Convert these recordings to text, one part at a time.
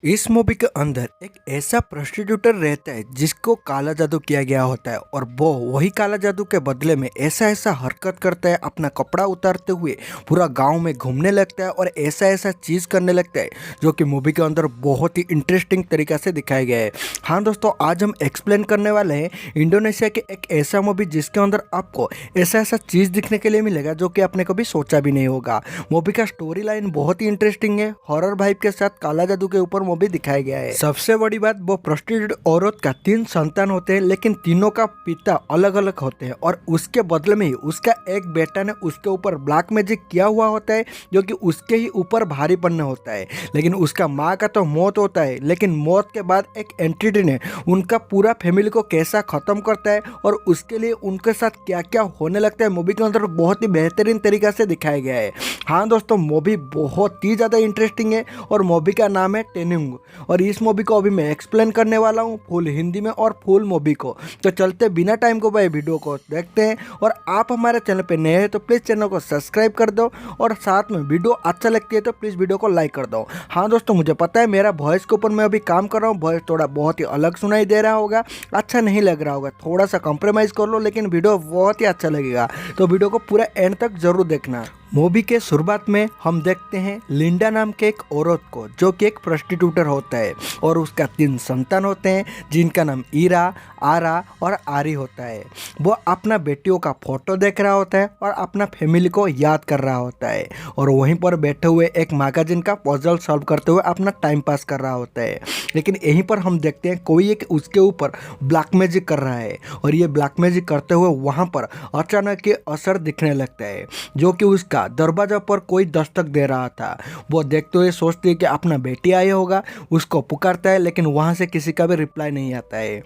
इस मूवी के अंदर एक ऐसा प्रोस्टिट्यूटर रहता है जिसको काला जादू किया गया होता है और वो वही काला जादू के बदले में ऐसा ऐसा हरकत करता है, अपना कपड़ा उतारते हुए पूरा गांव में घूमने लगता है और ऐसा ऐसा चीज़ करने लगता है जो कि मूवी के अंदर बहुत ही इंटरेस्टिंग तरीका से दिखाया गया है। हाँ दोस्तों, आज हम एक्सप्लेन करने वाले हैं इंडोनेशिया के एक ऐसा मूवी जिसके अंदर आपको ऐसा ऐसा चीज़ दिखने के लिए मिलेगा जो कि आपने कभी सोचा भी नहीं होगा। मूवी का स्टोरी लाइन बहुत ही इंटरेस्टिंग है, हॉरर वाइब के साथ काला जादू के ऊपर मूवी दिखाया गया है। सबसे बड़ी बात, वो प्रोस्टिट्यूट औरत का 3 संतान होते हैं, लेकिन तीनों का पिता अलग अलग होते हैं और उसके बदले में ही उसका एक बेटा ने उसके ऊपर ब्लैक मैजिक किया हुआ होता है जो कि उसके ही ऊपर भारी पड़ना होता है। लेकिन उसका माँ का तो मौत होता है, लेकिन मौत के बाद एक एंटिटी ने उनका पूरा फैमिली को कैसा खत्म करता है और उसके लिए उनके साथ क्या क्या होने लगता है मूवी के अंदर बहुत ही बेहतरीन तरीका से दिखाया गया है। हाँ दोस्तों, मूवी बहुत ही ज़्यादा इंटरेस्टिंग है और मूवी का नाम है टेनुंग और इस मूवी को अभी मैं एक्सप्लेन करने वाला हूँ फुल हिंदी में और फुल मूवी को। तो चलते बिना टाइम को भाई वीडियो को देखते हैं। और आप हमारे चैनल पे नए हैं तो प्लीज़ चैनल को सब्सक्राइब कर दो और साथ में वीडियो अच्छा लगती है तो प्लीज़ वीडियो को लाइक कर दो। हाँ दोस्तों, मुझे पता है मेरा वॉइस के ऊपर मैं अभी काम कर रहा हूँ, वॉइस थोड़ा बहुत ही अलग सुनाई दे रहा होगा, अच्छा नहीं लग रहा होगा, थोड़ा सा कॉम्प्रोमाइज़ कर लो, लेकिन वीडियो बहुत ही अच्छा लगेगा। तो वीडियो को पूरा एंड तक जरूर देखना। मूवी के शुरुआत में हम देखते हैं लिंडा नाम के एक औरत को जो कि एक प्रोस्टिट्यूटर होता है और उसका 3 संतान होते हैं जिनका नाम ईरा, आरा और आरी होता है। वो अपना बेटियों का फोटो देख रहा होता है और अपना फैमिली को याद कर रहा होता है और वहीं पर बैठे हुए एक मैगजीन का पजल सॉल्व करते हुए अपना टाइम पास कर रहा होता है। लेकिन यहीं पर हम देखते हैं कोई एक उसके ऊपर ब्लैक मैजिक कर रहा है और ये ब्लैक मैजिक करते हुए वहाँ पर अचानक ये असर दिखने लगता है जो कि उसका दरवाजा पर कोई दस्तक दे रहा था। वो देखते हुए सोचती है कि अपना बेटी आया होगा, उसको पुकारता है, लेकिन वहाँ से किसी का भी रिप्लाई नहीं आता है,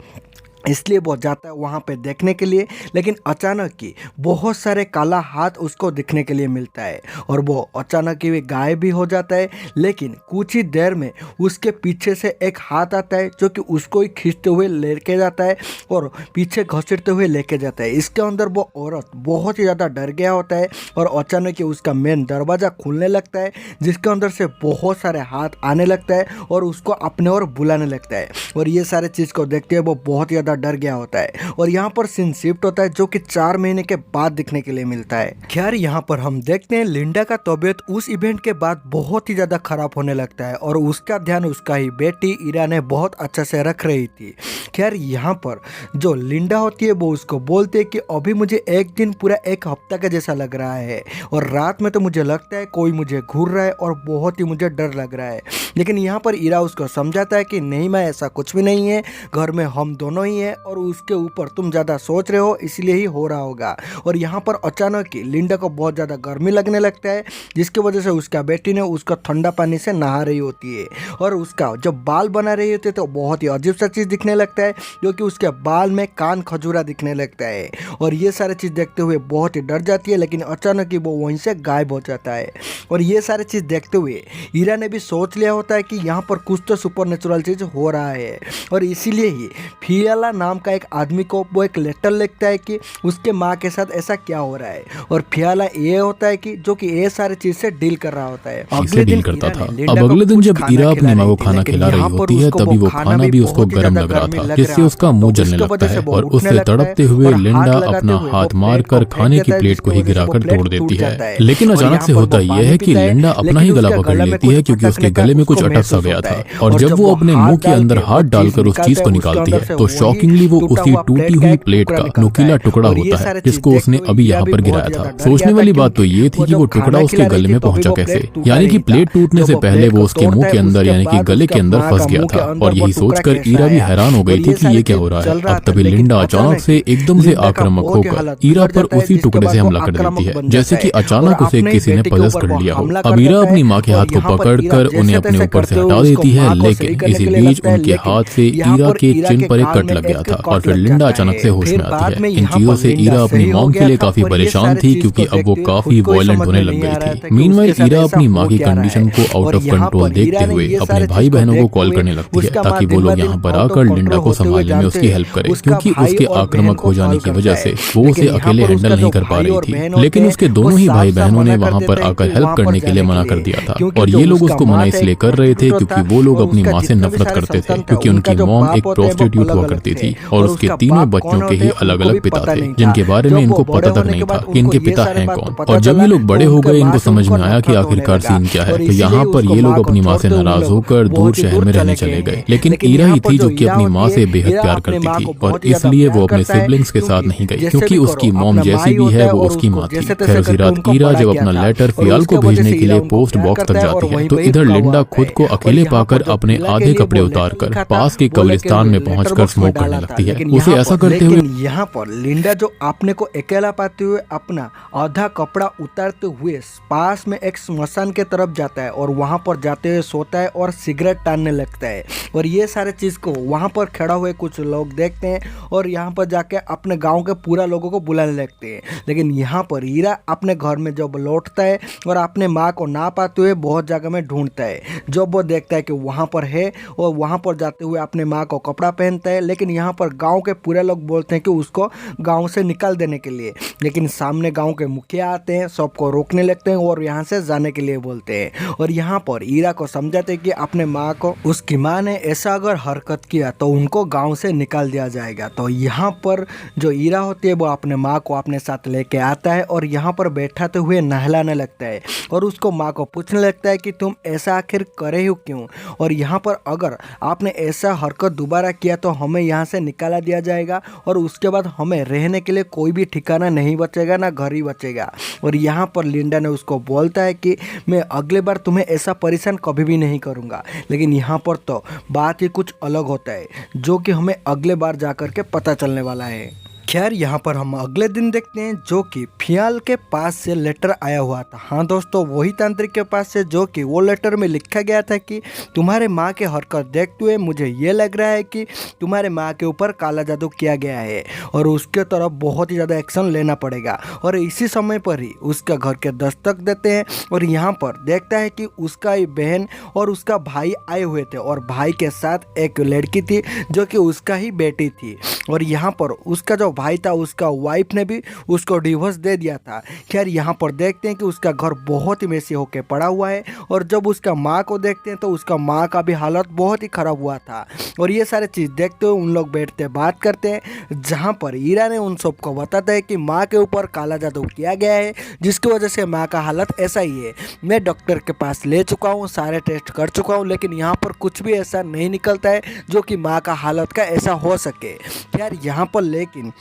इसलिए वो जाता है वहाँ पे देखने के लिए। लेकिन अचानक ही बहुत सारे काला हाथ उसको दिखने के लिए मिलता है और वो अचानक ही गायब भी हो जाता है। लेकिन कुछ ही देर में उसके पीछे से एक हाथ आता है जो कि उसको ही खींचते हुए लेके जाता है और पीछे घसीटते हुए लेके जाता है। इसके अंदर वो औरत बहुत ही ज़्यादा डर गया होता है और अचानक ही उसका मेन दरवाज़ा खुलने लगता है जिसके अंदर से बहुत सारे हाथ आने लगता है और उसको अपने ओर बुलाने लगता है। और ये सारे चीज़ को देखते हुए वो बहुत ही ज़्यादा डर गया होता है और यहाँ पर सीन शिफ्ट होता है जो कि 4 महीने के बाद दिखने के लिए मिलता है। खैर, यहाँ पर हम देखते हैं लिंडा का तबीयत उस इवेंट के बाद बहुत ही ज्यादा खराब होने लगता है और उसका ध्यान उसका ही बेटी ईरा ने बहुत अच्छा से रख रही थी। खैर, यहाँ पर जो लिंडा होती है वो उसको बोलते है कि अभी मुझे एक दिन पूरा एक हफ्ता का जैसा लग रहा है और रात में तो मुझे लगता है कोई मुझे घूर रहा है और बहुत ही मुझे डर लग रहा है। लेकिन यहाँ पर ईरा उसको समझाता है कि नहीं, मैं ऐसा कुछ भी नहीं है, घर में हम दोनों ही हैं और उसके ऊपर तुम ज़्यादा सोच रहे हो इसलिए ही हो रहा होगा। और यहाँ पर अचानक ही लिंडा को बहुत ज़्यादा गर्मी लगने लगता है जिसकी वजह से उसका बेटी ने उसका ठंडा पानी से नहा रही होती है और उसका जब बाल बना रही होती है तो बहुत ही अजीब सा चीज़ दिखने लगता है जो कि उसके बाल में कान खजूरा दिखने लगता है और ये सारी चीज़ देखते हुए बहुत ही डर जाती है। लेकिन अचानक ही वो वहीं से गायब हो जाता है और ये सारी चीज़ देखते हुए ईरा ने भी सोच लिया होता है कि यहाँ पर कुछ तो सुपरनेचुरल चीज़ हो रहा है और इसीलिए ही फियाला नाम का एक आदमी को वो एक लेटर लिखता है कि उसके माँ के साथ ऐसा क्या हो रहा है और फियाला ये होता है कि जो कि ये सारी चीज से डील कर रहा होता है। अगले दिन करता था। अब अगले दिन जब ईरा अपनी माँ को खाना खिला रही होती है तभी वो खाना भी उसको गर्म लग रहा था जिससे उसका मुंह जलने लगता है और उससे तड़पते हुए लिंडा अपना हाथ मारकर खाने की प्लेट को ही गिराकर तोड़ देती है। लेकिन अचानक से होता यह है कि लिंडा अपना ही गला पकड़ लेती है क्योंकि उसके गले में कुछ अटक सा गया था और जब वो अपने मुंह के अंदर हाथ डालकर उस चीज को निकालती है तो शॉकिंगली वो उसी टूटी हुई प्लेट का नुकीला टुकड़ा होता है जिसको उसने अभी यहाँ पर गिराया था। सोचने वाली बात तो ये थी कि वो टुकड़ा उसके गले में पहुंचा कैसे, यानी कि प्लेट टूटने से पहले वो उसके मुंह के अंदर यानी कि गले के अंदर फंस गया था। और यही सोचकर ईरा भी हैरान हो गई थी कि ये क्या हो रहा है। अब तभी लिंडा अचानक से एकदम से आक्रामक होकर ईरा पर उसी टुकड़े से हमला कर देती है जैसे कि अचानक उसे किसी ने पजस कर लिया हो। अब ईरा अपनी माँ के हाथ को पकड़कर उन्हें अपने ऊपर से हटा देती है, लेकिन इसी बीच उनके हाथ से ईरा के चिन पर एक कट लग गया था और फिर लिंडा अचानक से होश में आती है। इन चीजों से ईरा अपनी मॉम के लिए काफी परेशान थी क्योंकि अब वो काफी वायलेंट होने लग गई थी। मीनवाइल ईरा अपनी माँ की कंडीशन को आउट ऑफ कंट्रोल देखते हुए अपने भाई बहनों को कॉल करने लगती है ताकि वो लोग यहाँ पर आकर लिंडा को संभालने में उसकी हेल्प करें, क्योंकि उसके आक्रामक हो जाने की वजह से वो उसे अकेले हैंडल नहीं कर पा रही थी। लेकिन उसके दोनों ही भाई बहनों ने वहाँ पर आकर हेल्प करने के लिए मना कर दिया था और ये लोग उसको मना इसलिए कर रहे थे क्योंकि वो लोग अपनी माँ से नफरत करते थे, क्योंकि उनकी मॉम एक प्रोस्टिट्यूट हुआ करती थी और उसके तीनों बच्चों के ही अलग अलग पिता थे जिनके बारे में इनको पता तक नहीं था कि इनके पिता हैं कौन। और जब ये लोग बड़े हो गए इनको समझ में आया कि आखिरकार सीन क्या है, तो यहाँ पर ये लोग अपनी माँ से नाराज होकर दूर शहर में रहने चले गए। लेकिन ईरा ही थी जो कि अपनी माँ से बेहद प्यार करती थी और इसलिए वो अपने सिबलिंग्स के साथ नहीं गई, क्योंकि उसकी मॉम जैसी भी है वो उसकी माँ थी। खैर उसी रात ईरा जब अपना लेटर फियाल को भेजने के लिए पोस्ट बॉक्स तक जाती है तो इधर लिंडा खुद को अकेले पाकर अपने आधे कपड़े उतारकर पास के कब्रिस्तान में पहुंचकर स्मोक करने लगती है। उसे ऐसा करते हुए यहाँ पर लिंडा जो अपने को अकेला पाते हुए अपना आधा कपड़ा उतारते हुए पास में एक स्मशान के तरफ जाता है और वहां पर जाते हुए सोता है और सिगरेट टानने लगता है। और ये सारे चीज को वहां पर खड़ा हुए कुछ लोग देखते हैं और यहाँ पर जाके अपने गांव के पूरा लोगों को बुलाने लगते हैं। लेकिन यहाँ पर हीरा अपने घर में जब लौटता है और अपने माँ को ना पाते हुए बहुत जगह में ढूंढता है, जब वो देखता है कि वहाँ पर है और वहाँ पर जाते हुए अपने माँ को कपड़ा पहनता है। लेकिन यहाँ पर गांव के पूरे लोग बोलते हैं कि उसको गांव से निकाल देने के लिए, लेकिन सामने गांव के मुखिया आते हैं, सबको रोकने लगते हैं और यहाँ से जाने के लिए बोलते हैं। और यहाँ पर हीरा को समझाते हैं कि अपने माँ को उसकी माँ ने ऐसा अगर हरकत किया तो उनको गांव से निकाल दिया जाएगा। तो यहाँ पर जो हीरा होती है वो अपने माँ को अपने साथ लेके आता है और यहाँ पर बैठाते हुए नहलाने लगता है और उसको माँ को पूछने लगता है कि तुम ऐसा आखिर करे हो क्यों, और यहाँ पर अगर आपने ऐसा हरकत दोबारा किया तो हमें यहाँ से निकाला दिया जाएगा और उसके बाद हमें रहने के लिए कोई भी ठिकाना नहीं बचेगा, ना घर ही बचेगा। और यहाँ पर लिंडा ने उसको बोलता है कि मैं अगले बार तुम्हें ऐसा परेशान कभी भी नहीं करूँगा। लेकिन यहाँ पर तो बात ही कुछ अलग होता है जो कि हमें अगले बार जा कर के पता चलने वाला है। खैर यहाँ पर हम अगले दिन देखते हैं जो कि फियाल के पास से लेटर आया हुआ था। हाँ दोस्तों, वही तांत्रिक के पास से जो कि वो लेटर में लिखा गया था कि तुम्हारे माँ के हरकत देखते हुए मुझे ये लग रहा है कि तुम्हारे माँ के ऊपर काला जादू किया गया है और उसके तरफ बहुत ही ज़्यादा एक्शन लेना पड़ेगा। और इसी समय पर ही उसका घर के दस्तक देते हैं और यहाँ पर देखता है कि उसका बहन और उसका भाई आए हुए थे और भाई के साथ एक लड़की थी जो कि उसका ही बेटी थी। और यहाँ पर उसका जो भाई था उसका वाइफ ने भी उसको डिवोर्स दे दिया था। खैर यहाँ पर देखते हैं कि उसका घर बहुत ही मेसी होके पड़ा हुआ है और जब उसका माँ को देखते हैं तो उसका माँ का भी हालत बहुत ही ख़राब हुआ था। और ये सारे चीज़ देखते हुए उन लोग बैठते बात करते हैं, जहाँ पर हीरा ने उन सबको बताता है कि माँ के ऊपर काला जादू किया गया है जिसकी वजह से माँ का हालत ऐसा ही है। मैं डॉक्टर के पास ले चुका हूँ, सारे टेस्ट कर चुका हूँ, लेकिन यहाँ पर कुछ भी ऐसा नहीं निकलता है जो कि माँ का हालत का ऐसा हो सके। खैर यहाँ पर लेकिन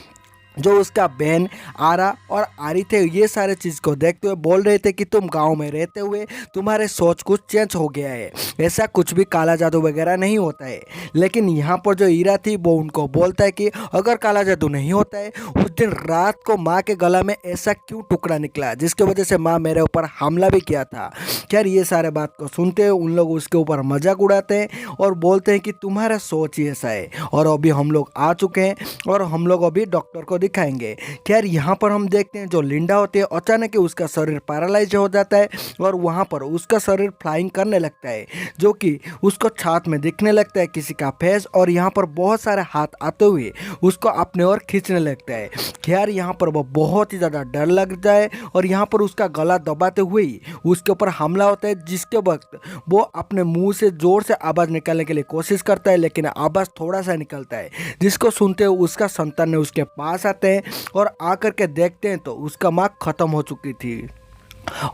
जो उसका बहन आरा और आरी थे ये सारे चीज़ को देखते हुए बोल रहे थे कि तुम गांव में रहते हुए तुम्हारे सोच कुछ चेंज हो गया है, ऐसा कुछ भी काला जादू वगैरह नहीं होता है। लेकिन यहाँ पर जो हीरा थी वो उनको बोलता है कि अगर काला जादू नहीं होता है उस दिन रात को माँ के गला में ऐसा क्यों टुकड़ा निकला जिसकी वजह से माँ मेरे ऊपर हमला भी किया था। खैर ये सारे बात को सुनते हुए उन लोग उसके ऊपर मजाक उड़ाते हैं और बोलते हैं कि तुम्हारा सोच ही ऐसा है। और अभी हम लोग आ चुके हैं और हम लोग अभी डॉक्टर को दिखाएंगे। खैर यहाँ पर हम देखते हैं जो लिंडा होती है अचानक ही उसका शरीर पैरालाइज हो जाता है और वहाँ पर उसका शरीर फ्लाइंग करने लगता है जो कि उसको छात में दिखने लगता है किसी का फेस, और यहाँ पर बहुत सारे हाथ आते हुए उसको अपने ओर खींचने लगता है। खैर यहाँ पर वो बहुत ही ज़्यादा डर लग जाए और यहाँ पर उसका गला दबाते हुए ही उसके ऊपर हमला होता है, जिसके वक्त वो अपने मुंह से ज़ोर से आवाज़ निकालने के लिए कोशिश करता है लेकिन आवाज़ थोड़ा सा निकलता है, जिसको सुनते हुए उसका संतान ने उसके पास आते हैं और आकर के देखते हैं तो उसका माँ ख़त्म हो चुकी थी।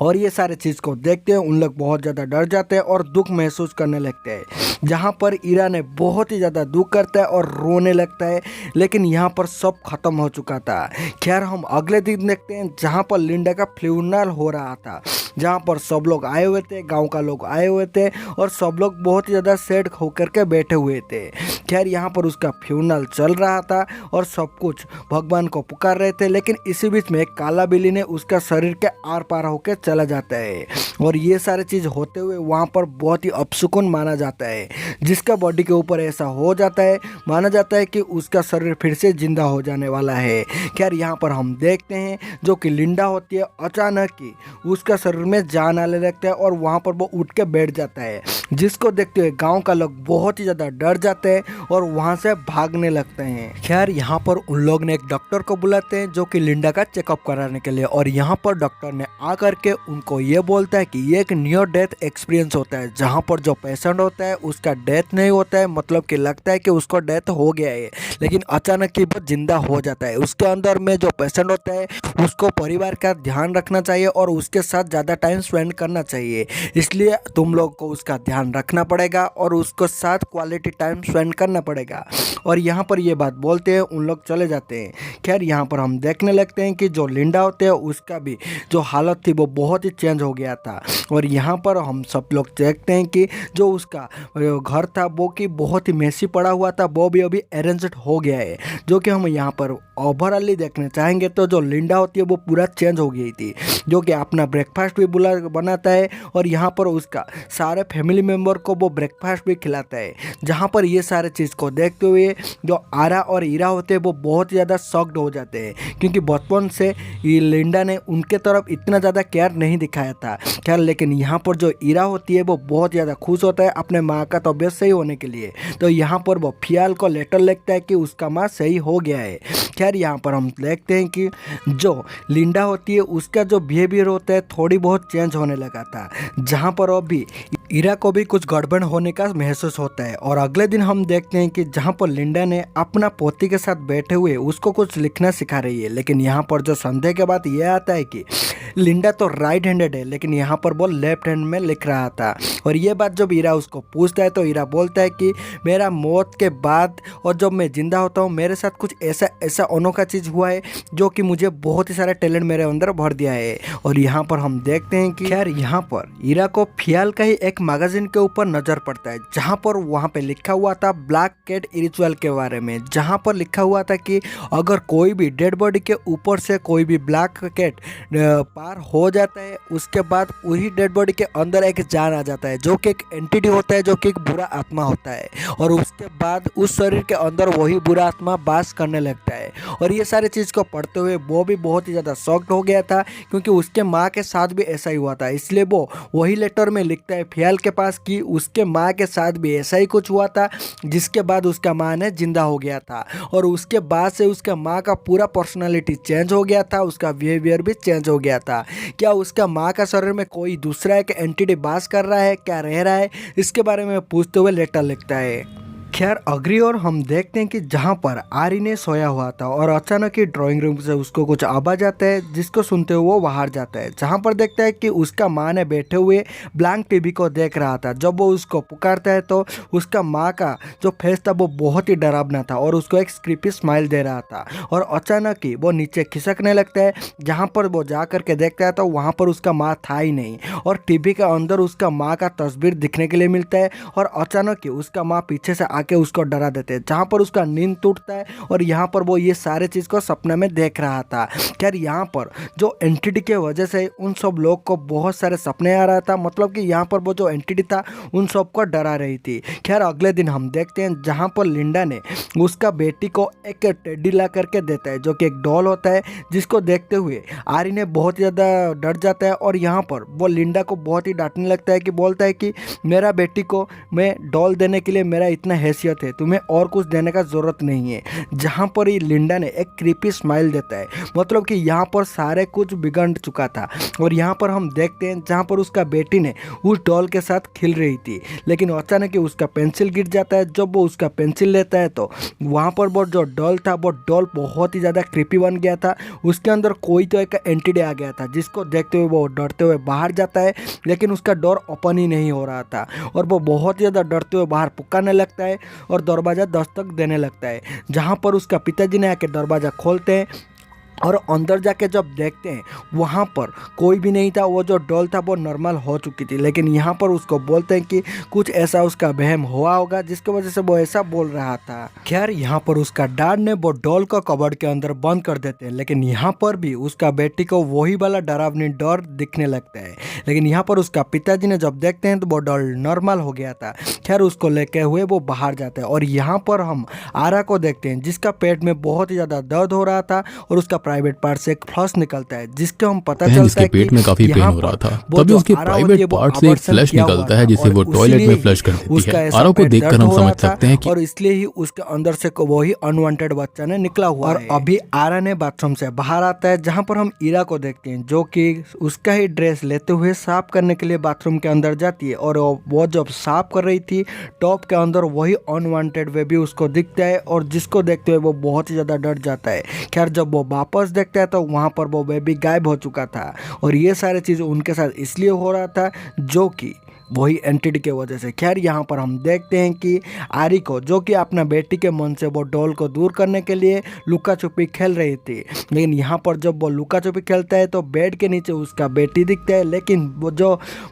और ये सारे चीज़ को देखते हैं उन लोग बहुत ज़्यादा डर जाते हैं और दुख महसूस करने लगते हैं, जहाँ पर हीरा ने बहुत ही ज़्यादा दुख करता है और रोने लगता है। लेकिन यहाँ पर सब खत्म हो चुका था। खैर हम अगले दिन देखते हैं जहाँ पर लिंडा का फ्यूनरल हो रहा था, जहाँ पर सब लोग आए हुए थे, गांव का लोग आए हुए थे और सब लोग बहुत ही ज़्यादा सैड होकर के बैठे हुए थे। खैर यहाँ पर उसका फ्यूनल चल रहा था और सब कुछ भगवान को पुकार रहे थे, लेकिन इसी बीच में एक काला बिल्ली ने उसका शरीर के आर पार होकर चला जाता है और ये सारे चीज़ होते हुए वहाँ पर बहुत ही अपशकुन माना जाता है। जिसका बॉडी के ऊपर ऐसा हो जाता है, माना जाता है कि उसका शरीर फिर से जिंदा हो जाने वाला है। खैर यहाँ पर हम देखते हैं जो कि लिंडा होती है, अचानक ही उसका शरीर में जान आने लगता है और वहाँ पर वो उठ के बैठ जाता है, जिसको देखते हुए गांव का लोग बहुत ही ज़्यादा डर जाते हैं और वहाँ से भागने लगते हैं। खैर यहाँ पर उन लोग ने एक डॉक्टर को बुलाते हैं जो कि लिंडा का चेकअप कराने के लिए, और यहाँ पर डॉक्टर ने आकर के उनको ये बोलता है कि ये एक नियर डेथ एक्सपीरियंस होता है, जहाँ पर जो पेशेंट होता है उसका डेथ नहीं होता है, मतलब कि लगता है कि उसको डेथ हो गया है, लेकिन अचानक ही वो जिंदा हो जाता है। उसके अंदर में जो पेशेंट होता है उसको परिवार का ध्यान रखना चाहिए और उसके साथ ज़्यादा टाइम स्पेंड करना चाहिए, इसलिए तुम लोग को उसका ध्यान रखना पड़ेगा और उसके साथ क्वालिटी टाइम स्पेंड करना पड़ेगा। और यहाँ पर ये बात बोलते हैं उन लोग चले जाते हैं। खैर यहाँ पर हम देखने लगते हैं कि जो लिंडा होते हैं उसका भी जो हालत थी वो बहुत ही चेंज हो गया था, और यहाँ पर हम सब लोग देखते हैं कि जो उसका घर था वो कि बहुत ही मेसी पड़ा हुआ था, वो भी अभी अरेंज्ड हो गया है। जो कि हम यहाँ पर ओवरऑली देखने चाहेंगे तो जो लिंडा होती है वो पूरा चेंज हो गई थी, जो कि अपना ब्रेकफास्ट भी बनाता है और यहाँ पर उसका सारे फैमिली मेम्बर को वो ब्रेकफास्ट भी खिलाता है। जहाँ पर ये सारे चीज़ को देखते हुए जो आरा और ईरा होते हैं वो बहुत ज़्यादा शॉक्ड हो जाते हैं, क्योंकि बचपन से ये लिंडा ने उनके तरफ इतना ज़्यादा केयर नहीं दिखाया था। खैर लेकिन यहाँ पर जो ईरा होती है वो बहुत ज़्यादा खुश होता है अपने माँ का तबीयत सही होने के लिए, तो यहाँ पर वो फियाल को लेटर लिखता है कि उसका माँ सही हो गया है। खैर यहाँ पर हम देखते हैं कि जो लिंडा होती है उसका जो बिहेवियर होता है थोड़ी बहुत चेंज होने लगा था, जहाँ पर अभी ईरा को भी कुछ गड़बड़ होने का महसूस होता है। और अगले दिन हम देखते हैं कि जहाँ पर लिंडा ने अपना पोती के साथ बैठे हुए उसको कुछ लिखना सिखा रही है, लेकिन यहाँ पर जो संदेह के बाद यह आता है कि लिंडा तो राइट हैंडेड है, लेकिन यहाँ पर वो लेफ्ट हैंड में लिख रहा था। और ये बात जब ईरा उसको पूछता है तो ईरा बोलता है कि मेरा मौत के बाद और जब मैं जिंदा होता हूँ मेरे साथ कुछ ऐसा अनोखा चीज़ हुआ है जो कि मुझे बहुत ही सारा टैलेंट मेरे अंदर भर दिया है। और यहाँ पर हम देखते हैं कि खैर यहाँ पर ईरा को फियाल का ही एक मैगजीन के ऊपर नज़र पड़ता है, जहाँ पर वहाँ पे लिखा हुआ था ब्लैक कैट रिचुअल के बारे में, जहाँ पर लिखा हुआ था कि अगर कोई भी डेड बॉडी के ऊपर से कोई भी ब्लैक कैट पार हो जाता है उसके बाद वही डेड बॉडी के अंदर एक जान आ जाता है, जो कि एक एंटिटी होता है, जो कि एक बुरा आत्मा होता है, और उसके बाद उस शरीर के अंदर वही बुरा आत्मा वास करने लगता है। और ये सारी चीज़ को पढ़ते हुए वो भी बहुत ही ज़्यादा शॉक्ड हो गया था, क्योंकि उसके माँ के साथ भी ऐसा ही हुआ था, इसलिए वो वही लेटर में लिखता है फियाल के पास कि उसके माँ के साथ भी ऐसा ही कुछ हुआ था, जिसके बाद उसका माँ ने जिंदा हो गया था, और उसके बाद से उसका माँ का पूरा पर्सनालिटी चेंज हो गया था, उसका बिहेवियर भी चेंज हो गया था। क्या उसका माँ का शरीर में कोई दूसरा एक एंटिटी वास कर रहा है, क्या रह रहा है, इसके बारे में पूछते हुए लेटर लिखता है। खैर अगली और हम देखते हैं कि जहाँ पर आरी ने सोया हुआ था और अचानक ही ड्राइंग रूम से उसको कुछ आवाज आता है, जिसको सुनते हुए वो बाहर जाता है, जहाँ पर देखता है कि उसका माँ ने बैठे हुए ब्लैंक टीवी को देख रहा था। जब वो उसको पुकारता है तो उसका माँ का जो फेस था वो बहुत ही डरावना था और उसको एक क्रीपी स्माइल दे रहा था, और अचानक ही वो नीचे खिसकने लगता है। जहाँ पर वो जा करके देखता है तो वहाँ पर उसका माँ था ही नहीं, और टीवी के अंदर उसका माँ का तस्वीर दिखने के लिए मिलता है, और अचानक ही उसका माँ पीछे से आके उसको डरा देते हैं, जहाँ पर उसका नींद टूटता है और यहाँ पर वो ये सारे चीज़ को सपने में देख रहा था। खैर यहाँ पर जो एंटिटी के वजह से उन सब लोग को बहुत सारे सपने आ रहा था, मतलब कि यहाँ पर वो जो एंटिटी था उन सबको डरा रही थी। खैर अगले दिन हम देखते हैं जहाँ पर लिंडा ने उसका बेटी को एक टेडी ला करके देता है, जो कि एक डॉल होता है, जिसको देखते हुए आरी ने बहुत ज़्यादा डर जाता है, और यहाँ पर वो लिंडा को बहुत ही डांटने लगता है, कि बोलता है कि मेरा बेटी को मैं डॉल देने के लिए मेरा इतना हैसियत है, तुम्हें और कुछ देने का ज़रूरत नहीं है। जहाँ पर ही लिंडा ने एक क्रीपी स्माइल देता है, मतलब कि यहाँ पर सारे कुछ बिगड़ चुका था। और यहाँ पर हम देखते हैं जहाँ पर उसका बेटी ने उस डॉल के साथ खेल रही थी, लेकिन अचानक ही उसका पेंसिल गिर जाता है। जब वो उसका पेंसिल लेता है तो वहाँ पर वो जो डॉल था वो डॉल बहुत ही ज़्यादा क्रीपी बन गया था, उसके अंदर कोई तो एक एंटिटी आ गया था, जिसको देखते हुए वो डरते हुए बाहर जाता है, लेकिन उसका डोर ओपन ही नहीं हो रहा था, और वो बहुत ही ज़्यादा डरते हुए बाहर पुकारने लगता है और दरवाज़ा दस्तक देने लगता है। जहाँ पर उसका पिताजी ने आके दरवाज़ा खोलते हैं और अंदर जाके जब देखते हैं वहाँ पर कोई भी नहीं था। वो जो डॉल था वो नॉर्मल हो चुकी थी, लेकिन यहाँ पर उसको बोलते हैं कि कुछ ऐसा उसका वहम हुआ होगा जिसकी वजह से वो ऐसा बोल रहा था। खैर यहाँ पर उसका डैड ने वो डॉल को कबर्ड के अंदर बंद कर देते हैं, लेकिन यहाँ पर भी उसका बेटी को वही वाला डरावनी डर दिखने लगता है। लेकिन यहाँ पर उसका पिताजी ने जब देखते हैं तो वो डॉल नॉर्मल हो गया था। खैर उसको लेके हुए वो बाहर जाते हैं और यहाँ पर हम आरा को देखते हैं जिसका पेट में बहुत ही ज़्यादा दर्द हो रहा था और उसका प्राइवेट पार्ट से एक फ्लश निकलता है, जिसके हम पता चलता है कि पेट में काफी पेन हो रहा था। तभी उसके प्राइवेट पार्ट से एक फ्लश निकलता है जिसे वो टॉयलेट में फ्लश कर देती है। आरा को देखकर हम समझ सकते हैं कि और इसलिए ही उसके अंदर से वही अनवांटेड बच्चा ने निकला हुआ है। और अभी आरा ने बाथरूम से बाहर आता है जहाँ पर हम ईरा को देखते हैं जो कि उसका ही ड्रेस लेते हुए साफ करने के लिए बाथरूम के अंदर जाती है। और वो जब साफ कर रही थी टॉप के अंदर वही अनवांटेड बेबी उसको दिखता है और जिसको देखते हुए वो बहुत ही ज़्यादा डर जाता है। खैर जब वो वापस देखता है तो वहाँ पर वो बेबी गायब हो चुका था और ये सारी चीज़ उनके साथ इसलिए हो रहा था जो कि वही एंटिटी के वजह से। खैर यहाँ पर हम देखते हैं कि आरी को जो कि अपना बेटी के मन से वो डॉल को दूर करने के लिए लुका छुपी खेल रही थी, लेकिन यहाँ पर जब वो लुका छुपी खेलता है तो बेड के नीचे उसका बेटी दिखता है, लेकिन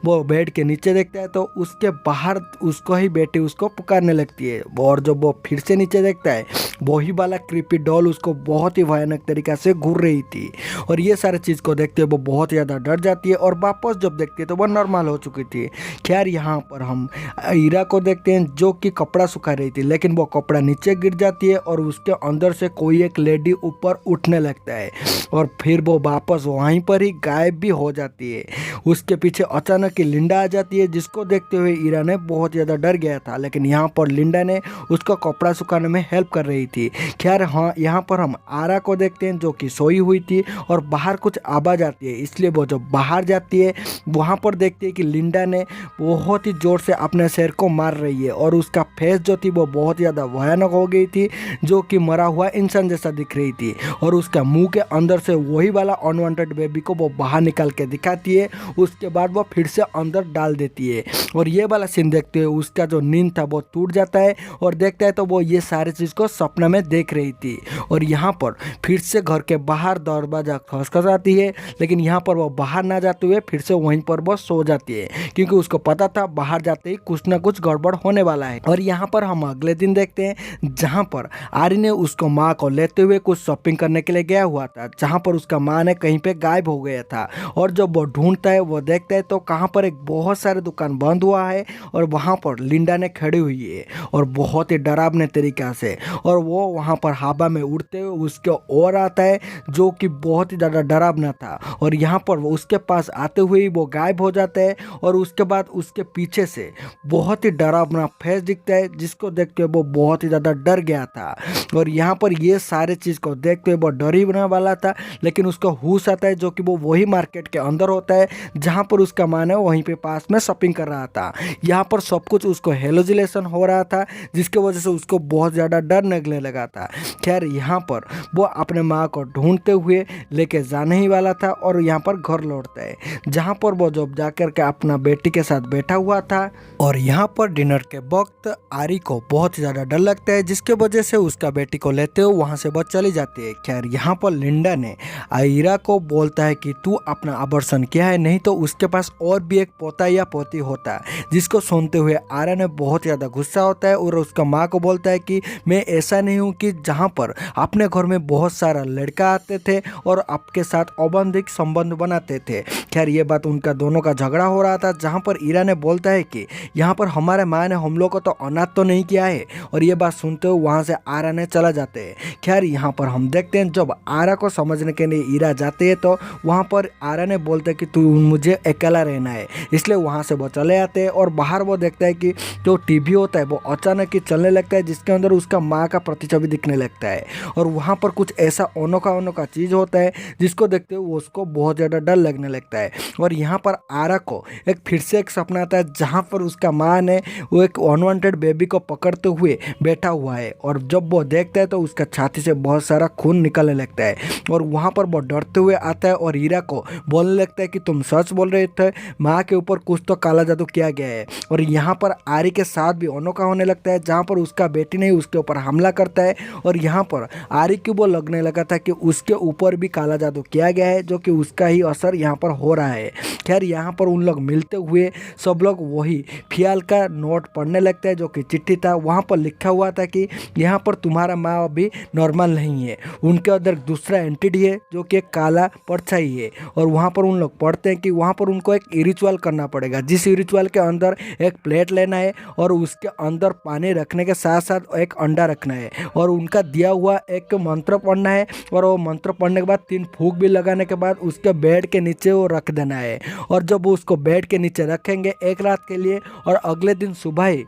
वो बेड के नीचे देखता है तो उसके बाहर उसको ही बेटी उसको पुकारने लगती है। और जब वो फिर से नीचे देखता है वही वाला क्रीपी डॉल उसको बहुत ही भयानक तरीक़ा से घूर रही थी और ये सारे चीज़ को देखते हुए वो बहुत ज़्यादा डर जाती है और वापस जब देखती है तो वो नॉर्मल हो चुकी थी। खैर यहाँ पर हम ईरा को देखते हैं जो कि कपड़ा सुखा रही थी, लेकिन वो कपड़ा नीचे गिर जाती है और उसके अंदर से कोई एक लेडी ऊपर उठने लगता है और फिर वो वापस वहीं पर ही गायब भी हो जाती है। उसके पीछे अचानक ही लिंडा आ जाती है जिसको देखते हुए ईरा ने बहुत ज़्यादा डर गया था, लेकिन यहाँ पर लिंडा ने उसका कपड़ा सुखाने में हेल्प कर रही थी। खैर हाँ यहाँ पर हम आरा को देखते हैं जो कि सोई हुई थी और बाहर कुछ आवाज़ आती है, इसलिए वो जब बाहर जाती है वहाँ पर देखती है कि लिंडा ने बहुत ही ज़ोर से अपने सिर को मार रही है और उसका फेस जो थी वो बहुत ज़्यादा भयानक हो गई थी जो कि मरा हुआ इंसान जैसा दिख रही थी और उसका मुंह के अंदर से वही वाला अनवांटेड बेबी को वो बाहर निकाल के दिखाती है। उसके बाद वो फिर से अंदर डाल देती है और ये वाला सीन देखते हुए उसका जो नींद था वो टूट जाता है और देखता है तो वो ये सारी चीज़ को सपना में देख रही थी। और यहाँ पर फिर से घर के बाहर दरवाजा खसखसाती है, लेकिन यहाँ पर वो बाहर ना जाते हुए फिर से वहीं पर वो सो जाती है क्योंकि उसको पता था बाहर जाते ही कुछ ना कुछ गड़बड़ होने वाला है। और यहाँ पर हम अगले दिन देखते हैं जहाँ पर आरी ने उसको माँ को लेते हुए कुछ शॉपिंग करने के लिए गया हुआ था, जहाँ पर उसका माँ ने कहीं पे गायब हो गया था और जब वो ढूंढता है वो देखता है तो कहाँ पर एक बहुत सारे दुकान बंद हुआ है और वहाँ पर लिंडा ने खड़ी हुई है और बहुत ही डरावने तरीक़ा से और वो वहाँ पर हवा में उड़ते हुए उसके ओर आता है जो कि बहुत ही ज़्यादा डरावना था और यहाँ पर वो उसके पास आते हुए ही वो गायब हो जाता है और उसके बाद उसके पीछे से बहुत ही डरावना फेस दिखता है जिसको देख के वो बहुत ही ज़्यादा डर गया था। और यहाँ पर ये सारे चीज़ को देखते हुए वो डर ही बना वाला था, लेकिन उसको होश आता है जो कि वो वही मार्केट के अंदर होता है जहाँ पर उसका माँ है वहीं पे पास में शॉपिंग कर रहा था। यहाँ पर सब कुछ उसको हेलोजिलेशन हो रहा था जिसकी वजह से उसको बहुत ज़्यादा डर लगने लगा था। खैर यहाँ पर वो अपने माँ को ढूंढते हुए लेके जाने ही वाला था और यहाँ पर घर लौटता है जहाँ पर वो जब जाकर के अपना बेटी के साथ बैठा हुआ था और यहाँ पर डिनर के वक्त आरी को बहुत ही ज़्यादा डर लगता है जिसके वजह से उसका बेटी को लेते हुए वहाँ से वो चली जाती है। खैर यहाँ पर लिंडा ने आयरा को बोलता है कि तू अपना आभूषण किया है, नहीं तो उसके पास और भी एक पोता या पोती होता, जिसको सुनते हुए आरा ने बहुत ज़्यादा गुस्सा होता है और उसका माँ को बोलता है कि मैं ऐसा नहीं हूँ कि जहाँ पर अपने घर में बहुत सारा लड़का आते थे और आपके साथ अबैधिक संबंध बनाते थे। खैर ये बात उनका दोनों का झगड़ा हो रहा था जहाँ पर ईरा ने बोलता है कि यहाँ पर हमारे माँ ने हम लोग को तो अनाथ तो नहीं किया है और ये बात सुनते हुए वहाँ से आरा ने चला जाते हैं। खैर यहाँ पर हम देखते हैं जब आरा को समझने के लिए ईरा जाते हैं तो वहाँ पर आरा ने बोलते हैं कि तू मुझे अकेला रहना है, इसलिए वहाँ से वो चले आते हैं और बाहर वो देखता है कि जो टीवी होता है वो अचानक ही चलने लगता है जिसके अंदर उसका माँ का प्रतिछवि दिखने लगता है और वहाँ पर कुछ ऐसा अनोखा चीज़ होता है जिसको देखते हुए उसको बहुत ज़्यादा डर लगने लगता है। और यहाँ पर आरा को फिर से एक सपना आता है जहाँ पर उसका माँ ने वो एक अनवांटेड बेबी को पकड़ते हुए बैठा हुआ है, और जब वो देखता है तो उसका छाती से बहुत सारा खून निकलने लगता है, और वहाँ पर वो डरते हुए आता है और हीरा को बोलने लगता है कि तुम सच बोल रहे थे, माँ के ऊपर कुछ तो काला जादू किया गया है। और यहाँ पर आरी के साथ भी अनोखा होने लगता है, जहाँ पर उसका बेटी नहीं उसके ऊपर हमला करता है, और यहाँ पर आरी को वो लगने लगा था कि उसके ऊपर भी काला जादू किया गया है, जो कि उसका ही असर यहाँ पर हो रहा है। खैर यहाँ पर उन लोग मिलते हुए सब लोग वही फियाल का नोट पढ़ने लगता है, जो कि चिट्ठी था। वहाँ पर लिखा हुआ था कि यहाँ पर तुम्हारा माँ अभी नॉर्मल नहीं है, उनके अंदर दूसरा एंटिटी है जो कि एक काला परछाई है। और वहाँ पर उन लोग पढ़ते हैं कि वहाँ पर उनको एक रिचुअल करना पड़ेगा, जिस रिचुअल के अंदर एक प्लेट लेना है और उसके अंदर पानी रखने के साथ साथ एक अंडा रखना है, और उनका दिया हुआ एक मंत्र पढ़ना है, और वो मंत्र पढ़ने के बाद 3 फूंक भी लगाने के बाद उसके बेड के नीचे वो रख देना है। और जब वो उसको बेड के नीचे रखेंगे एक रात के लिए, और अगले दिन सुबह ही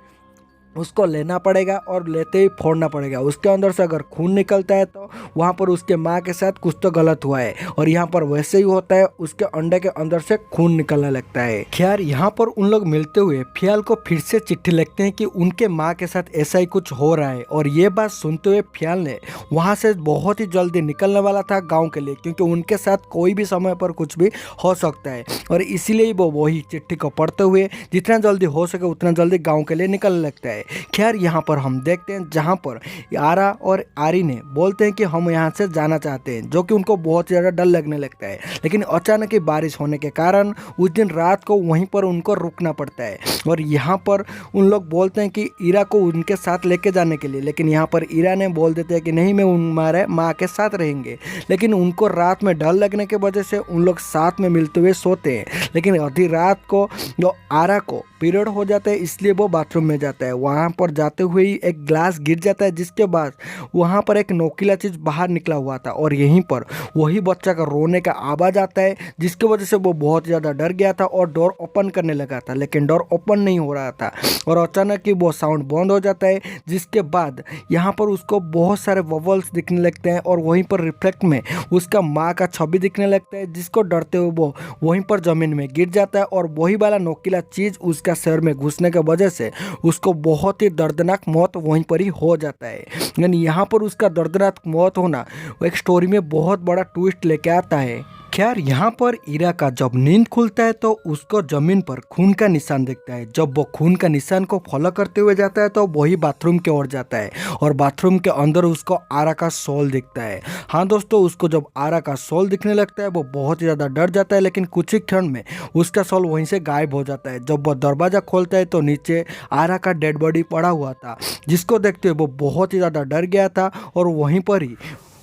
उसको लेना पड़ेगा और लेते ही फोड़ना पड़ेगा। उसके अंदर से अगर खून निकलता है तो वहाँ पर उसके माँ के साथ कुछ तो गलत हुआ है, और यहाँ पर वैसे ही होता है, उसके अंडे के अंदर से खून निकलने लगता है। खैर यहाँ पर उन लोग मिलते हुए फियाल को फिर से चिट्ठी लिखते हैं कि उनके माँ के साथ ऐसा ही कुछ हो रहा है। और ये बात सुनते हुए फियाल ने वहाँ से बहुत ही जल्दी निकलने वाला था गाँव के लिए, क्योंकि उनके साथ कोई भी समय पर कुछ भी हो सकता है, और इसीलिए वो वही चिट्ठी को पढ़ते हुए जितना जल्दी हो सके उतना जल्दी गाँव के लिए निकलने लगता है। खैर यहाँ पर हम देखते हैं जहाँ पर आरा और आरी ने बोलते हैं कि हम यहाँ से जाना चाहते हैं, जो कि उनको बहुत ज़्यादा डर लगने लगता है। लेकिन अचानक ही बारिश होने के कारण उस दिन रात को वहीं पर उनको रुकना पड़ता है, और यहाँ पर उन लोग बोलते हैं कि ईरा को उनके साथ लेके जाने के लिए। लेकिन यहाँ पर ईरा ने बोल देते हैं कि नहीं, मैं हमारे माँ के साथ रहेंगे। लेकिन उनको रात में डर लगने की वजह से उन लोग साथ में मिलते हुए सोते हैं। लेकिन आधी रात को जो आरा को पीरियड हो जाता है, इसलिए वो बाथरूम में जाता है। वहाँ पर जाते हुए ही एक ग्लास गिर जाता है, जिसके बाद वहाँ पर एक नोकीला चीज़ बाहर निकला हुआ था, और यहीं पर वही बच्चा का रोने का आवाज़ आता है, जिसकी वजह से वो बहुत ज़्यादा डर गया था और डोर ओपन करने लगा था, लेकिन डोर ओपन नहीं हो रहा था, और अचानक ही वो साउंड बंद हो जाता है। जिसके बाद यहाँ पर उसको बहुत सारे बबल्स दिखने लगते हैं, और वहीं पर रिफ्लेक्ट में उसका माँ का छवि दिखने लगता है, जिसको डरते हुए वो वहीं पर ज़मीन में गिर जाता है। और वही वाला नोकीला चीज़ उसका सिर में घुसने की वजह से उसको बहुत ही दर्दनाक मौत वहीं पर ही हो जाता है। यानी यहाँ पर उसका दर्दनाक मौत होना एक स्टोरी में बहुत बड़ा ट्विस्ट लेके आता है। खैर यहाँ पर ईरा का जब नींद खुलता है तो उसको जमीन पर खून का निशान दिखता है। जब वो खून का निशान को फॉलो करते हुए जाता है तो वही बाथरूम की ओर जाता है, और बाथरूम के अंदर उसको आरा का सोल दिखता है। हाँ दोस्तों, उसको जब आरा का सोल दिखने लगता है वो बहुत ही ज़्यादा डर जाता है, लेकिन कुछ ही क्षण में उसका सोल वहीं से गायब हो जाता है। जब वो दरवाज़ा खोलता है तो नीचे आरा का डेड बॉडी पड़ा हुआ था, जिसको देखते हुए वो बहुत ही ज़्यादा डर गया था, और वहीं पर ही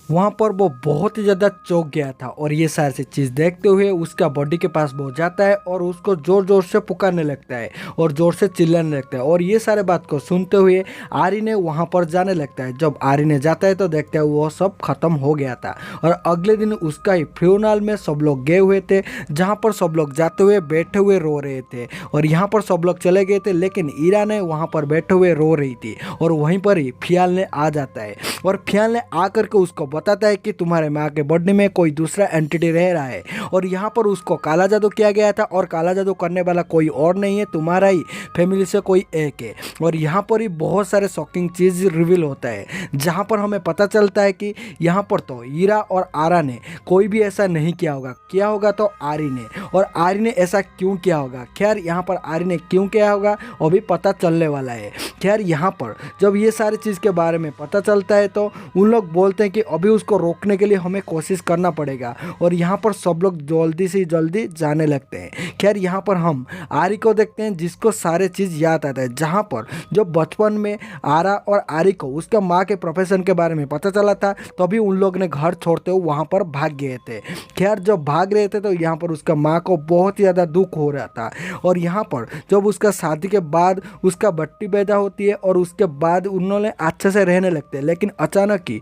वहाँ पर वो बहुत ही ज़्यादा चौंक गया था। और ये सारी चीज़ देखते हुए उसका बॉडी के पास वो जाता है और उसको ज़ोर ज़ोर से पुकारने लगता है और ज़ोर से चिल्लाने लगता है। और ये सारे बात को सुनते हुए आरी ने वहाँ पर जाने लगता है। जब आरी ने जाता है तो देखता है वो सब खत्म हो गया था, और अगले दिन उसका ही फ्यूनल में सब लोग गए हुए थे, जहाँ पर सब लोग जाते हुए बैठे हुए रो रहे थे। और यहाँ पर सब लोग चले गए थे, लेकिन ईरा ने वहाँ पर बैठे हुए रो रही थी, और वहीं पर ही फियाल ने आ जाता है, और फियाल ने आकर के उसको बताता है कि तुम्हारे माँ के बॉडी में कोई दूसरा एंटिटी रह रहा है, और यहाँ पर उसको काला जादू किया गया था, और काला जादू करने वाला कोई और नहीं है, तुम्हारा ही फैमिली से कोई एक है। और यहाँ पर ही बहुत सारे शॉकिंग चीज़ रिवील होता है, जहाँ पर हमें पता चलता है कि यहाँ पर तो ईरा और आरा ने कोई भी ऐसा नहीं किया होगा, किया होगा तो आरी ने। और आरी ने ऐसा क्यों किया होगा? खैर यहाँ पर आरी ने क्यों किया होगा वो भी पता चलने वाला है। खैर यहाँ पर जब ये सारी चीज़ के बारे में पता चलता है तो उन लोग बोलते हैं कि अभी उसको रोकने के लिए हमें कोशिश करना पड़ेगा, और यहाँ पर सब लोग जल्दी से जल्दी जाने लगते हैं। खैर यहाँ पर हम आरी को देखते हैं, जिसको सारे चीज़ याद आता है, जहाँ पर जब बचपन में आरा और आरी को उसका माँ के प्रोफेशन के बारे में पता चला था तभी उन लोग ने घर छोड़ते हुए वहाँ पर भाग गए थे। खैर जब भाग रहे थे तो यहाँ पर उसका माँ को बहुत ही ज़्यादा दुख हो रहा था, और यहाँ पर जब उसका शादी के बाद उसका बट्टी पैदा होती है और उसके बाद उन्होंने अच्छे से रहने लगते हैं, लेकिन अचानक ही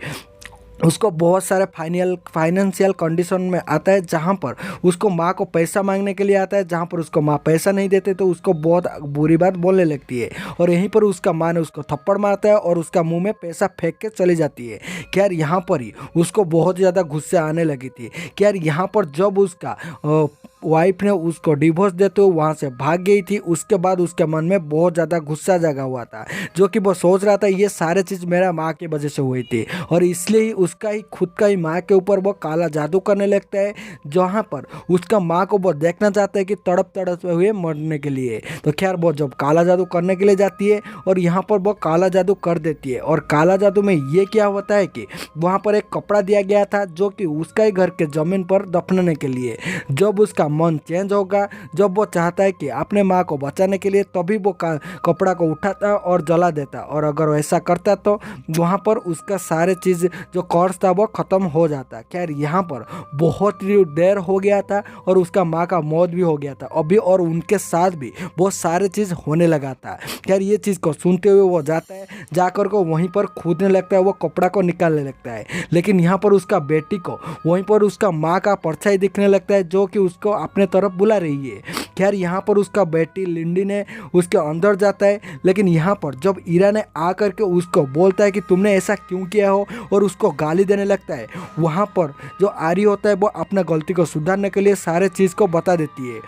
उसको बहुत सारे फाइनेंशियल कंडीशन में आता है, जहाँ पर उसको माँ को पैसा मांगने के लिए आता है, जहाँ पर उसको माँ पैसा नहीं देते तो उसको बहुत बुरी बात बोलने लगती है, और यहीं पर उसका माँ ने उसको थप्पड़ मारता है और उसका मुंह में पैसा फेंक के चली जाती है। खैर यहाँ पर ही उसको बहुत ज़्यादा गुस्से आने लगी थी। खैर यहाँ पर जब उसका वाइफ ने उसको डिवोर्स देते हुए वहाँ से भाग गई थी। उसके बाद उसके मन में बहुत ज़्यादा गुस्सा जगा हुआ था, जो कि वो सोच रहा था ये सारे चीज़ मेरा माँ की वजह से हुई थी, और इसलिए ही उसका ही खुद का ही माँ के ऊपर वो काला जादू करने लगता है, जहाँ पर उसका माँ को वो देखना चाहता है कि तड़प तड़पते हुए मरने के लिए। तो खैर वो जब काला जादू करने के लिए जाती है और यहाँ पर वो काला जादू कर देती है। और काला जादू में ये क्या होता है कि वहाँ पर एक कपड़ा दिया गया था जो कि उसका ही घर के ज़मीन पर दफनाने के लिए। जब उसका मन चेंज होगा, जब वो चाहता है कि अपने माँ को बचाने के लिए, तभी वो कपड़ा को उठाता और जला देता, और अगर ऐसा करता तो वहाँ पर उसका सारे चीज़ जो कोर्स था वो ख़त्म हो जाता। खैर यहाँ पर बहुत ही देर हो गया था और उसका माँ का मौत भी हो गया था अभी, और उनके साथ भी बहुत सारे चीज़ होने लगा था। खैर ये चीज़ को सुनते हुए वो जाता है, जाकर को वहीं पर कूदने लगता है, वो कपड़ा को निकालने लगता है। लेकिन यहाँ पर उसका बेटी को वहीं पर उसका माँ का परछाई दिखने लगता है, जो कि उसको अपने तरफ बुला रही है। खैर यहाँ पर उसका बेटी लिंडी ने उसके अंदर जाता है, लेकिन यहाँ पर जब ईरा ने आकर के उसको बोलता है कि तुमने ऐसा क्यों किया हो, और उसको गाली देने लगता है, वहाँ पर जो आरी होता है वो अपना गलती को सुधारने के लिए सारे चीज़ को बता देती है।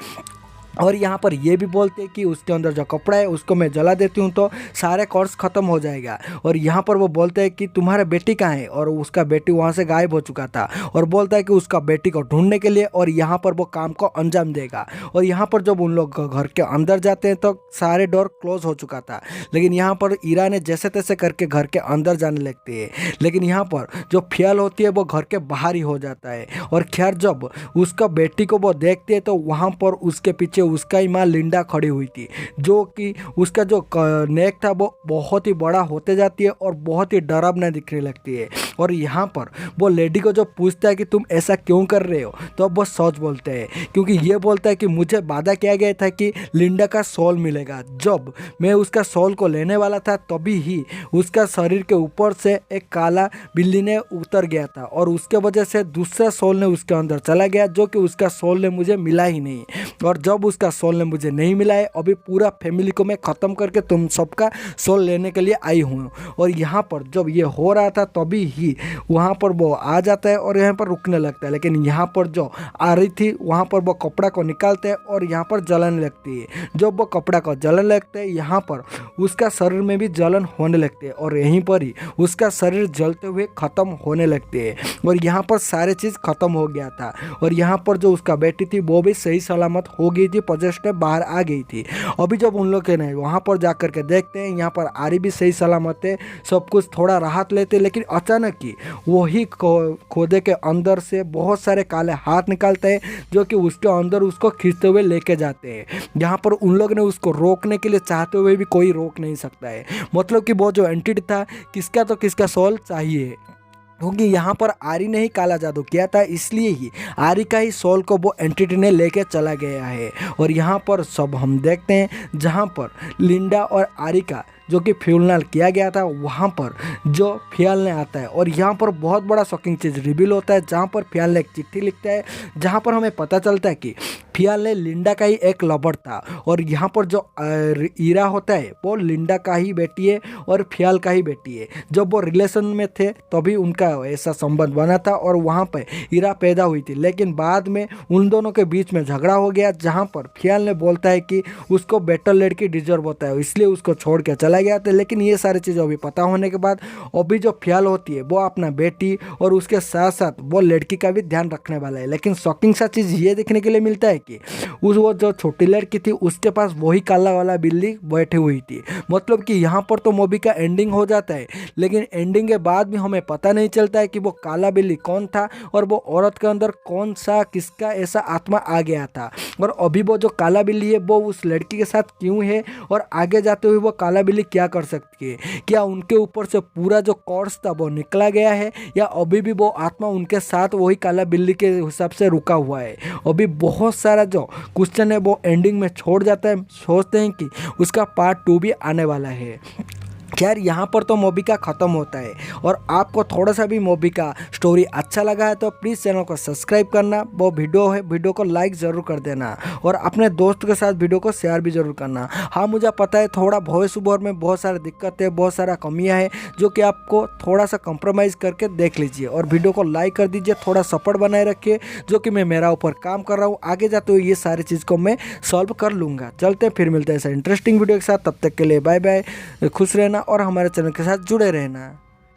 और यहाँ पर ये भी बोलते हैं कि उसके अंदर जो कपड़ा है उसको मैं जला देती हूँ तो सारे कोर्स ख़त्म हो जाएगा। और यहाँ पर वो बोलते हैं कि तुम्हारा बेटी कहाँ है, और उसका बेटी वहाँ से गायब हो चुका था, और बोलता है कि उसका बेटी को ढूंढने के लिए और यहाँ पर वो काम को अंजाम देगा। और यहाँ पर जब उन लोग घर के अंदर जाते हैं तो सारे डोर क्लोज हो चुका था, लेकिन यहाँ पर ईरा ने जैसे तैसे करके घर के अंदर जाने लगती है। लेकिन यहाँ पर जो फ़ियाल होती है वो घर के बाहर ही हो जाता है। और खैर जब उसका बेटी को वो देखते हैं तो वहाँ पर उसके पीछे उसका ही माँ लिंडा खड़ी हुई थी, जो कि उसका जो नेक था वो बहुत ही बड़ा होते जाती है और बहुत ही डरावना दिखने लगती है। और यहाँ पर वो लेडी को जो पूछता है कि तुम ऐसा क्यों कर रहे हो, तो अब वो सच बोलते हैं, क्योंकि ये बोलता है कि मुझे वादा किया गया था कि लिंडा का सोल मिलेगा। जब मैं उसका सोल को लेने वाला था तभी ही उसका शरीर के ऊपर से एक काला बिल्ली ने उतर गया था, और उसके वजह से दूसरा सोल ने उसके अंदर चला गया, जो कि उसका सोल ने मुझे मिला ही नहीं। और जब उसका सोल ने मुझे नहीं मिला है, अभी पूरा फैमिली को मैं ख़त्म करके तुम सबका सोल लेने के लिए आई हूँ। और यहाँ पर जब ये हो रहा था तभी ही वहाँ पर वो आ जाता है और यहाँ पर रुकने लगता है। लेकिन यहाँ पर जो आ रही थी वहाँ पर वो कपड़ा को निकालते हैं और यहाँ पर जलन लगती है। जब वो कपड़ा को जलन लगता है यहाँ पर उसका शरीर में भी जलन होने लगती है, और यहीं पर ही उसका शरीर जलते हुए ख़त्म होने लगते हैं। और यहाँ पर सारे चीज़ ख़त्म हो गया था, और यहाँ पर जो उसका बेटी थी वो भी सही सलामत हो गई थी, पोजेशन में बाहर आ गई थी। अभी जब उन लोग ने वहाँ पर जा कर के देखते हैं यहाँ पर आरी भी सही सलामत है, सब कुछ थोड़ा राहत लेते, लेकिन अचानक ही वही खोदे के अंदर से बहुत सारे काले हाथ निकालते हैं, जो कि उसके अंदर उसको खींचते हुए लेके जाते हैं। यहाँ पर उन लोग ने उसको रोकने के लिए चाहते हुए भी कोई रोक नहीं सकता है, मतलब कि वो जो एंटिटी था किसका तो किसका सोल चाहिए, क्योंकि यहाँ पर आरी ने ही काला जादू किया था, इसलिए ही आरी का ही सोल को वो एंटिटी ने लेके चला गया है। और यहाँ पर सब हम देखते हैं जहाँ पर लिंडा और आरी का जो कि फ्यूनरल किया गया था, वहाँ पर जो फ़ियाल ने आता है, और यहाँ पर बहुत बड़ा शॉकिंग चीज़ रिवील होता है, जहाँ पर फ़ियाल ने एक चिट्ठी लिखता है, जहाँ पर हमें पता चलता है कि फ़ियाल ने लिंडा का ही एक लवर था, और यहाँ पर जो ईरा होता है वो लिंडा का ही बेटी है और फ़ियाल का ही बेटी है। जब वो रिलेशन में थे तभी उनका ऐसा संबंध बना था और वहाँ पर ईरा पैदा हुई थी, लेकिन बाद में उन दोनों के बीच में झगड़ा हो गया, जहाँ पर फ़ियाल ने बोलता है कि उसको बेटर लड़की डिजर्व होता है, इसलिए उसको छोड़ के चला गया था। लेकिन ये सारी चीज़ें अभी पता होने के बाद अभी जो फ़ियाल होती है वो अपना बेटी और उसके साथ साथ वो लड़की का भी ध्यान रखने वाला है। लेकिन शॉकिंग सा चीज़ ये देखने के लिए मिलता है कि वो जो छोटी लड़की थी उसके पास वही काला वाला बिल्ली बैठी हुई थी, मतलब कि यहाँ पर तो मूवी का एंडिंग हो जाता है, लेकिन एंडिंग के बाद भी हमें पता नहीं चलता है कि वो काला बिल्ली कौन था और वो औरत के अंदर कौन सा किसका ऐसा आत्मा आ गया था, और अभी वो जो काला बिल्ली है वो उस लड़की के साथ क्यों है, और आगे जाते हुए वो काला बिल्ली क्या कर सकती है। क्या उनके ऊपर से पूरा जो कोर्स था वो निकला गया है, या अभी भी वो आत्मा उनके साथ वही काला बिल्ली के हिसाब से रुका हुआ है। अभी बहुत सारा जो क्वेश्चन है वो एंडिंग में छोड़ जाता है, सोचते हैं कि उसका पार्ट 2 भी आने वाला है। खैर यहाँ पर तो मोबिका ख़त्म होता है। और आपको थोड़ा सा भी मोबिका स्टोरी अच्छा लगा है तो प्लीज़ चैनल को सब्सक्राइब करना, वो वीडियो को लाइक ज़रूर कर देना और अपने दोस्त के साथ वीडियो को शेयर भी ज़रूर करना। हाँ, मुझे पता है थोड़ा वॉइस ओवर में बहुत सारी दिक्कतें, बहुत सारा कमियाँ हैं, जो कि आपको थोड़ा सा कंप्रोमाइज़ करके देख लीजिए और वीडियो को लाइक कर दीजिए, थोड़ा सपोर्ट बनाए रखिए, जो कि मैं मेरा ऊपर काम कर रहा हूँ। आगे जाते हुए ये सारी चीज़ को मैं सॉल्व कर लूँगा। चलते हैं, फिर मिलते हैं ऐसा इंटरेस्टिंग वीडियो के साथ। तब तक के लिए बाय बाय, खुश रहना और हमारे चैनल के साथ जुड़े रहना।